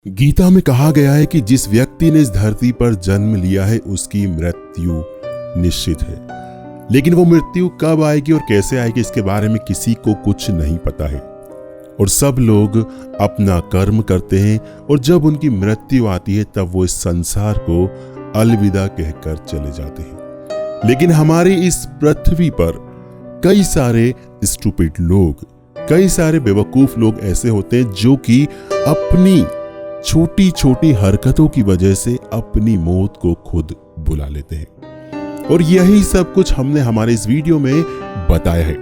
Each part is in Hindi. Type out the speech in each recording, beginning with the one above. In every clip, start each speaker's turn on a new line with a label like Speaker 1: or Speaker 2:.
Speaker 1: गीता में कहा गया है कि जिस व्यक्ति ने इस धरती पर जन्म लिया है उसकी मृत्यु निश्चित है, लेकिन वो मृत्यु कब आएगी और कैसे आएगी इसके बारे में किसी को कुछ नहीं पता है। और सब लोग अपना कर्म करते हैं और जब उनकी मृत्यु आती है तब वो इस संसार को अलविदा कहकर चले जाते हैं। लेकिन हमारी इस पृथ्वी पर कई सारे स्टूपिड लोग, कई सारे बेवकूफ लोग ऐसे होते हैं जो कि अपनी छोटी छोटी हरकतों की वजह से अपनी मौत को खुद बुला लेते हैं। और यही सब कुछ हमने हमारे इस वीडियो में बताया है।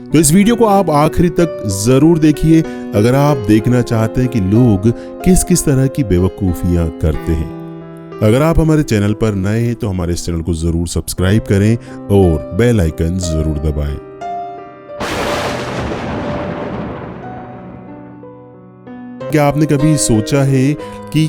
Speaker 1: तो इस वीडियो को आप आखिरी तक जरूर देखिए अगर आप देखना चाहते हैं कि लोग किस किस तरह की बेवकूफियां करते हैं। अगर आप हमारे चैनल पर नए हैं तो हमारे इस चैनल को जरूर सब्सक्राइब करें और बेल आइकन जरूर दबाएं। क्या आपने कभी सोचा है कि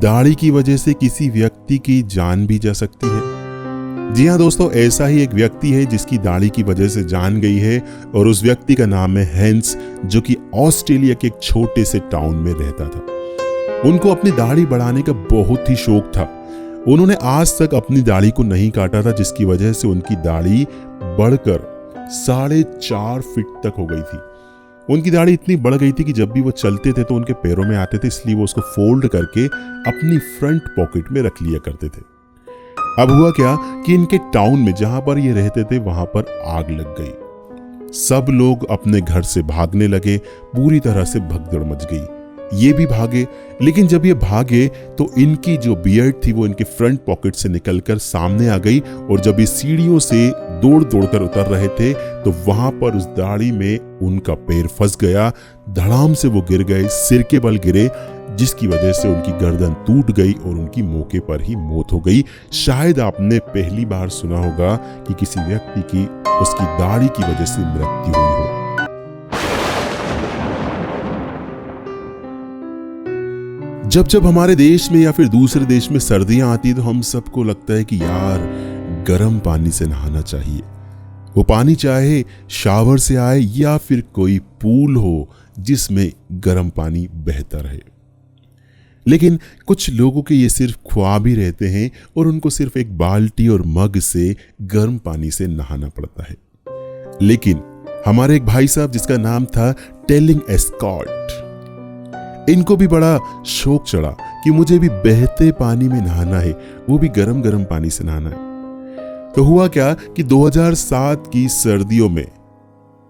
Speaker 1: दाढ़ी की वजह से किसी व्यक्ति की जान भी जा सकती है? जी हाँ दोस्तों, ऐसा ही एक व्यक्ति है जिसकी दाढ़ी की वजह से जान गई है और उस व्यक्ति का नाम है हैंस, जो कि ऑस्ट्रेलिया के एक छोटे से टाउन में रहता था। उनको अपनी दाढ़ी बढ़ाने का बहुत ही शौक था। उन्होंने आज तक अपनी दाढ़ी को नहीं काटा था, जिसकी वजह से उनकी दाढ़ी बढ़कर 4.5 फीट तक हो गई थी। उनकी दाढ़ी इतनी बढ़ गई थी कि जब भी वो चलते थे तो उनके पैरों में आते थे, इसलिए वो उसको फोल्ड करके अपनी फ्रंट पॉकेट में रख लिया करते थे। अब हुआ क्या कि इनके टाउन में जहां पर ये रहते थे वहां पर आग लग गई। सब लोग अपने घर से भागने लगे, पूरी तरह से भगदड़ मच गई। ये भी भागे, लेकिन जब ये भागे तो इनकी जो बियर्ड थी वो इनके फ्रंट पॉकेट से निकलकर सामने आ गई। और जब ये सीढ़ियों से दौड़ कर उतर रहे थे तो वहां पर उस दाढ़ी में उनका पैर फंस गया। धड़ाम से वो गिर गए, सिर के बल गिरे, जिसकी वजह से उनकी गर्दन टूट गई और उनकी मौके पर ही मौत हो गई। शायद आपने पहली बार सुना होगा कि किसी व्यक्ति की उसकी दाढ़ी की वजह से मृत्यु हुई हो। जब हमारे देश में या फिर दूसरे देश में सर्दियां आती है तो हम सबको लगता है कि यार गर्म पानी से नहाना चाहिए। वो पानी चाहे शावर से आए या फिर कोई पूल हो जिसमें गर्म पानी बहता रहे। लेकिन कुछ लोगों के ये सिर्फ ख्वाब ही रहते हैं और उनको सिर्फ एक बाल्टी और मग से गर्म पानी से नहाना पड़ता है। लेकिन हमारे एक भाई साहब जिसका नाम था टेलिंग एस्कॉट, इनको भी बड़ा शौक चढ़ा कि मुझे भी बहते पानी में नहाना है, वो भी गरम गरम पानी से नहाना है। तो हुआ क्या कि 2007 की सर्दियों में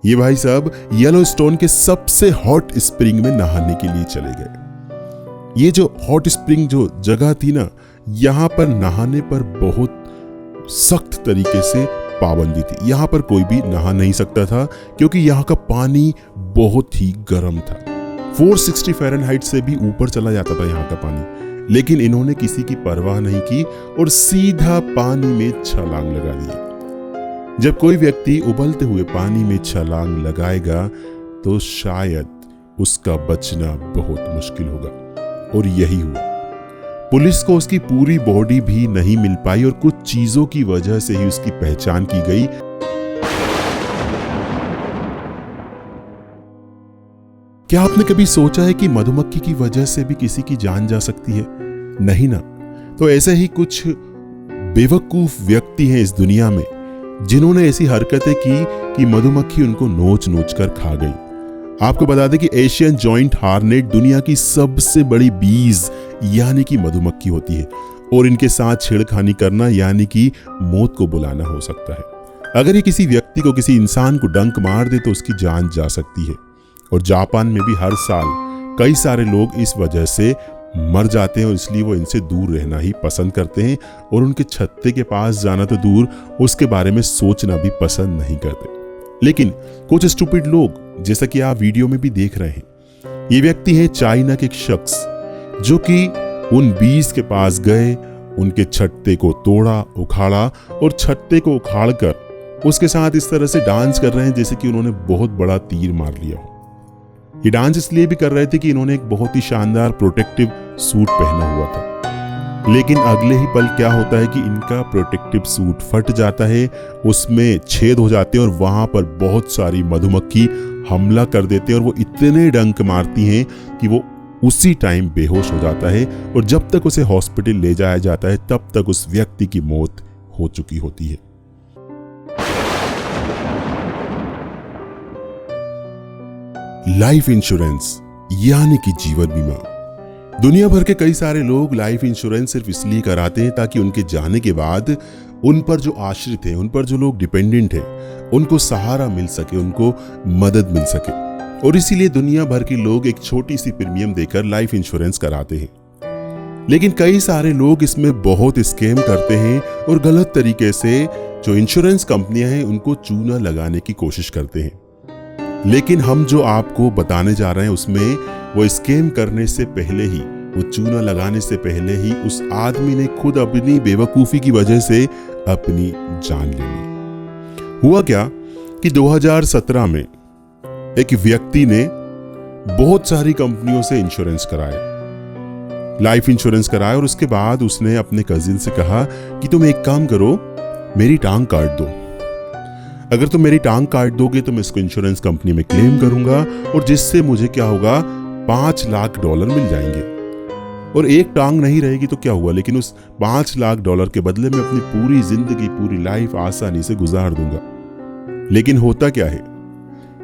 Speaker 1: ये भाई साहब येलोस्टोन के सबसे हॉट स्प्रिंग में नहाने के लिए चले गए। ये जो हॉट स्प्रिंग जो जगह थी ना, यहां पर नहाने पर बहुत सख्त तरीके से पाबंदी थी। यहां पर कोई भी नहा नहीं सकता था क्योंकि यहां का पानी बहुत ही गर्म था। 460 फ़ारेनहाइट से भी ऊपर चला जाता था यहाँ का पानी। लेकिन इन्होंने किसी की परवाह नहीं की और सीधा पानी में छलांग लगा दी। जब कोई व्यक्ति उबलते हुए पानी में छलांग लगाएगा तो शायद उसका बचना बहुत मुश्किल होगा, और यही हुआ। पुलिस को उसकी पूरी बॉडी भी नहीं मिल पाई और कुछ चीजों की वजह से ही उसकी पहचान की गई। क्या आपने कभी सोचा है कि मधुमक्खी की वजह से भी किसी की जान जा सकती है? नहीं ना। तो ऐसे ही कुछ बेवकूफ व्यक्ति हैं इस दुनिया में जिन्होंने ऐसी हरकतें की कि मधुमक्खी उनको नोच नोच कर खा गई। आपको बता दें कि एशियन जॉइंट हार्नेट दुनिया की सबसे बड़ी बीज यानी कि मधुमक्खी होती है और इनके साथ छेड़खानी करना यानी कि मौत को बुलाना हो सकता है। अगर ये किसी व्यक्ति को, किसी इंसान को डंक मार दे तो उसकी जान जा सकती है। और जापान में भी हर साल कई सारे लोग इस वजह से मर जाते हैं और इसलिए वो इनसे दूर रहना ही पसंद करते हैं और उनके छत्ते के पास जाना तो दूर, उसके बारे में सोचना भी पसंद नहीं करते। लेकिन कुछ स्टूपिड लोग, जैसा कि आप वीडियो में भी देख रहे हैं, ये व्यक्ति है चाइना के एक शख्स जो कि उन बीज के पास गए, उनके छत्ते को तोड़ा, उखाड़ा और छत्ते को उखाड़कर उसके साथ इस तरह से डांस कर रहे हैं जैसे कि उन्होंने बहुत बड़ा तीर मार लिया हो। ये डांस इसलिए भी कर रहे थे कि इन्होंने एक बहुत ही शानदार प्रोटेक्टिव सूट पहना हुआ था। लेकिन अगले ही पल क्या होता है कि इनका प्रोटेक्टिव सूट फट जाता है, उसमें छेद हो जाते हैं और वहां पर बहुत सारी मधुमक्खी हमला कर देते हैं और वो इतने डंक मारती हैं कि वो उसी टाइम बेहोश हो जाता है और जब तक उसे हॉस्पिटल ले जाया जाता है तब तक उस व्यक्ति की मौत हो चुकी होती है। लाइफ इंश्योरेंस यानी कि जीवन बीमा। दुनिया भर के कई सारे लोग लाइफ इंश्योरेंस सिर्फ इसलिए कराते हैं ताकि उनके जाने के बाद उन पर जो आश्रित हैं, उन पर जो लोग डिपेंडेंट हैं, उनको सहारा मिल सके, उनको मदद मिल सके। और इसीलिए दुनिया भर के लोग एक छोटी सी प्रीमियम देकर लाइफ इंश्योरेंस कराते हैं। लेकिन कई सारे लोग इसमें बहुत स्कैम करते हैं और गलत तरीके से जो इंश्योरेंस कंपनियां हैं उनको चूना लगाने की कोशिश करते हैं। लेकिन हम जो आपको बताने जा रहे हैं उसमें वो स्कैम करने से पहले ही, वो चूना लगाने से पहले ही उस आदमी ने खुद अपनी बेवकूफी की वजह से अपनी जान ले ली। हुआ क्या कि 2017 में एक व्यक्ति ने बहुत सारी कंपनियों से इंश्योरेंस कराया, लाइफ इंश्योरेंस कराया, और उसके बाद उसने अपने कजिन से कहा कि तुम एक काम करो, मेरी टांग काट दो। अगर तुम मेरी टांग काट दोगे तो मैं इसको इंश्योरेंस कंपनी में क्लेम करूंगा और जिससे मुझे क्या होगा, $5 लाख मिल जाएंगे। और एक टांग नहीं रहेगी तो क्या हुआ, लेकिन उस $5 लाख के बदले में अपनी पूरी जिंदगी, पूरी लाइफ आसानी से गुजार दूंगा। लेकिन होता क्या है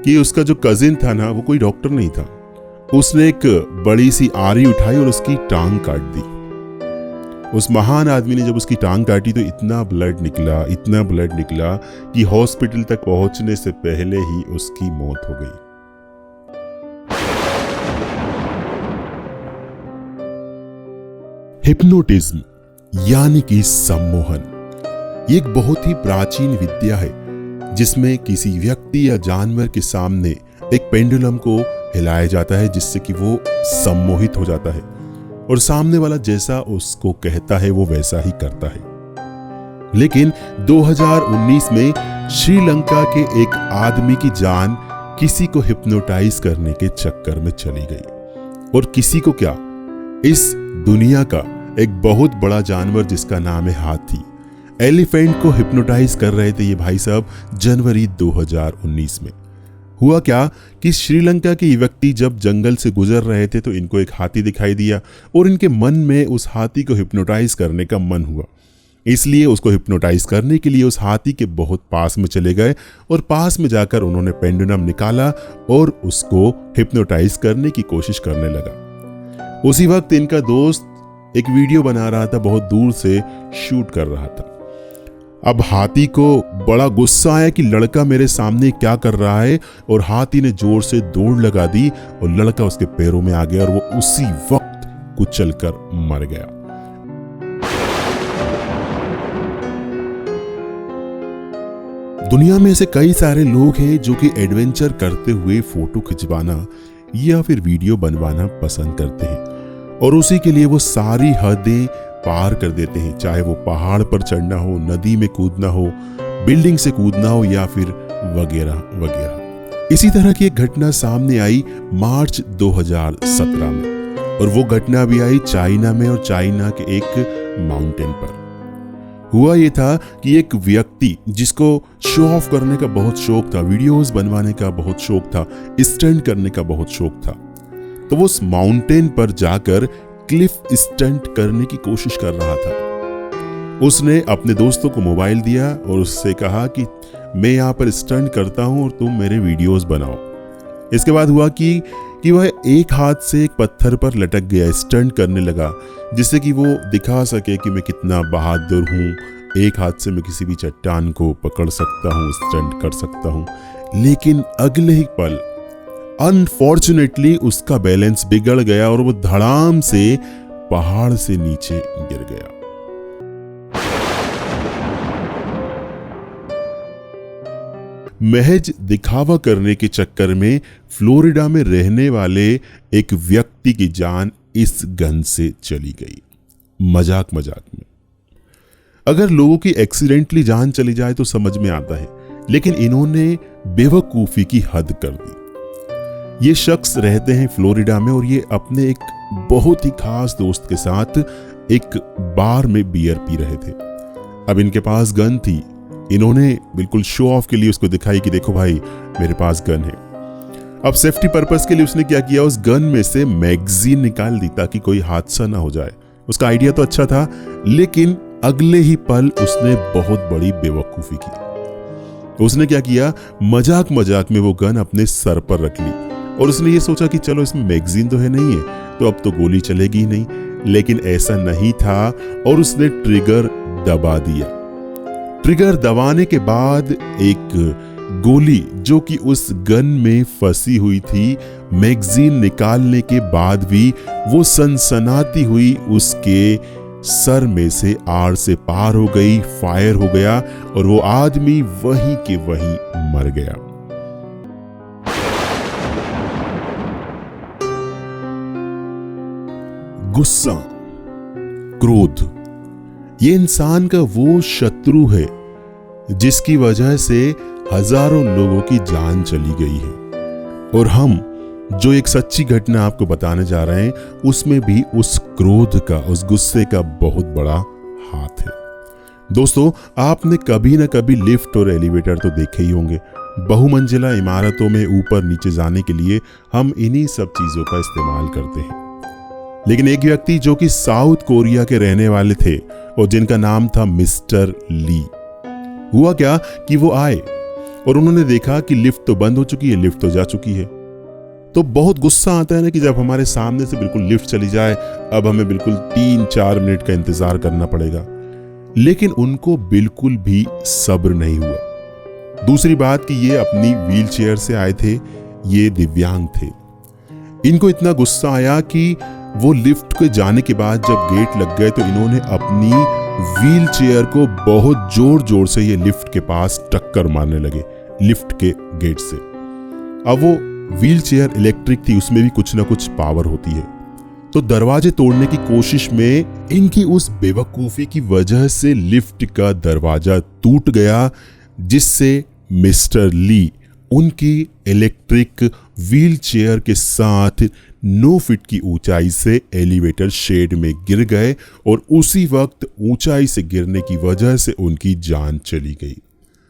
Speaker 1: कि उसका जो कजिन था ना, वो कोई डॉक्टर नहीं था। उसने एक बड़ी सी आरी उठाई और उसकी टांग काट दी। उस महान आदमी ने जब उसकी टांग काटी तो इतना ब्लड निकला कि हॉस्पिटल तक पहुंचने से पहले ही उसकी मौत हो गई। हिप्नोटिज्म यानी कि सम्मोहन, ये एक बहुत ही प्राचीन विद्या है जिसमें किसी व्यक्ति या जानवर के सामने एक पेंडुलम को हिलाया जाता है जिससे कि वो सम्मोहित हो जाता है और सामने वाला जैसा उसको कहता है वो वैसा ही करता है। लेकिन 2019 में श्रीलंका के एक आदमी की जान किसी को हिप्नोटाइज करने के चक्कर में चली गई। और किसी को क्या, इस दुनिया का एक बहुत बड़ा जानवर जिसका नाम है हाथी, एलिफेंट को हिप्नोटाइज कर रहे थे ये भाई साहब जनवरी 2019 में। हुआ क्या कि श्रीलंका के व्यक्ति जब जंगल से गुजर रहे थे तो इनको एक हाथी दिखाई दिया और इनके मन में उस हाथी को हिप्नोटाइज करने का मन हुआ। इसलिए उसको हिप्नोटाइज करने के लिए उस हाथी के बहुत पास में चले गए और पास में जाकर उन्होंने पेंडुलम निकाला और उसको हिप्नोटाइज करने की कोशिश करने लगा। उसी वक्त इनका दोस्त एक वीडियो बना रहा था, बहुत दूर से शूट कर रहा था। अब हाथी को बड़ा गुस्सा आया कि लड़का मेरे सामने क्या कर रहा है, और हाथी ने जोर से दौड़ लगा दी और लड़का उसके पैरों में आ गया और वो उसी वक्त कुचलकर मर गया। दुनिया में ऐसे कई सारे लोग हैं जो कि एडवेंचर करते हुए फोटो खिंचवाना या फिर वीडियो बनवाना पसंद करते हैं और उसी के लिए वो सारी हदें पार कर देते हैं, चाहे वो पहाड़ पर चढ़ना हो, नदी में कूदना हो, बिल्डिंग से कूदना हो या फिर वगैरह वगैरह। इसी तरह की एक घटना सामने आई मार्च 2017 में और वो घटना भी आई चाइना में और चाइना के एक माउंटेन पर। हुआ ये था कि एक व्यक्ति जिसको शो ऑफ करने का बहुत शौक था, वीडियोस बनवाने का बहुत शौक था, स्टंट करने का बहुत शौक था, तो वो उस माउंटेन पर जाकर क्लिफ स्टंट करने की कोशिश कर रहा था। उसने अपने दोस्तों को मोबाइल दिया और उससे कहा कि मैं यहाँ पर स्टंट करता हूँ और तुम मेरे वीडियोस बनाओ। इसके बाद हुआ कि वह एक हाथ से एक पत्थर पर लटक गया, स्टंट करने लगा जिससे कि वो दिखा सके कि मैं कितना बहादुर हूँ, एक हाथ से मैं किसी भी चट्टान को पकड़ सकता हूँ, स्टंट कर सकता हूँ। लेकिन अगले ही पल अनफॉर्चुनेटली उसका बैलेंस बिगड़ गया और वो धड़ाम से पहाड़ से नीचे गिर गया। महज दिखावा करने के चक्कर में फ्लोरिडा में रहने वाले एक व्यक्ति की जान इस गन से चली गई। मजाक में अगर लोगों की एक्सीडेंटली जान चली जाए तो समझ में आता है, लेकिन इन्होंने बेवकूफी की हद कर दी। ये शख्स रहते हैं फ्लोरिडा में और ये अपने एक बहुत ही खास दोस्त के साथ एक बार में बियर पी रहे थे। अब इनके पास गन थी, इन्होंने बिल्कुल शो ऑफ के लिए उसको दिखाई कि देखो भाई मेरे पास गन है। अब सेफ्टी पर्पस के लिए उसने क्या किया, उस गन में से मैगजीन निकाल दी ताकि कोई हादसा ना हो जाए। उसका आइडिया तो अच्छा था, लेकिन अगले ही पल उसने बहुत बड़ी बेवकूफी की। उसने क्या किया, मजाक मजाक में वो गन अपने सर पर रख ली और उसने ये सोचा कि चलो इसमें मैगजीन तो है नहीं है, तो अब तो गोली चलेगी ही नहीं। लेकिन ऐसा नहीं था और उसने ट्रिगर दबा दिया। ट्रिगर दबाने के बाद एक गोली जो कि उस गन में फंसी हुई थी, मैगजीन निकालने के बाद भी वो सनसनाती हुई उसके सर में से आड़ से पार हो गई, फायर हो गया और वो आदमी वहीं के वहीं मर गया। गुस्सा, क्रोध, ये इंसान का वो शत्रु है जिसकी वजह से हजारों लोगों की जान चली गई है। और हम जो एक सच्ची घटना आपको बताने जा रहे हैं, उसमें भी उस क्रोध का, उस गुस्से का बहुत बड़ा हाथ है। दोस्तों, आपने कभी ना कभी लिफ्ट और एलिवेटर तो देखे ही होंगे। बहुमंजिला इमारतों में ऊपर नीचे जाने के लिए हम इन्हीं सब चीजों का इस्तेमाल करते हैं। लेकिन एक व्यक्ति जो कि साउथ कोरिया के रहने वाले थे और जिनका नाम था मिस्टर ली, हुआ क्या कि वो आए और उन्होंने देखा कि लिफ्ट तो बंद हो चुकी है, लिफ्ट तो जा चुकी है। तो बहुत गुस्सा आता है ना कि जब हमारे सामने से बिल्कुल लिफ्ट चली जाए, अब हमें बिल्कुल 3-4 मिनट का इंतजार करना पड़ेगा। लेकिन उनको बिल्कुल भी सब्र नहीं हुआ। दूसरी बात कि ये अपनी व्हील चेयर से आए थे, ये दिव्यांग थे। इनको इतना गुस्सा आया कि वो लिफ्ट के जाने के बाद जब गेट लग गए तो इन्होंने अपनी व्हील चेयर को बहुत जोर जोर से ये लिफ्ट के पास टक्कर मारने लगे, लिफ्ट के गेट से। अब वो व्हील चेयर इलेक्ट्रिक थी, उसमें भी कुछ ना कुछ पावर होती है। तो दरवाजे तोड़ने की कोशिश में इनकी उस बेवकूफी की वजह से लिफ्ट का दरवाजा टूट गया, जिससे मिस्टर ली उनकी इलेक्ट्रिक व्हील चेयर के साथ 9 फीट की ऊंचाई से एलिवेटर शेड में गिर गए और उसी वक्त ऊंचाई से गिरने की वजह से उनकी जान चली गई।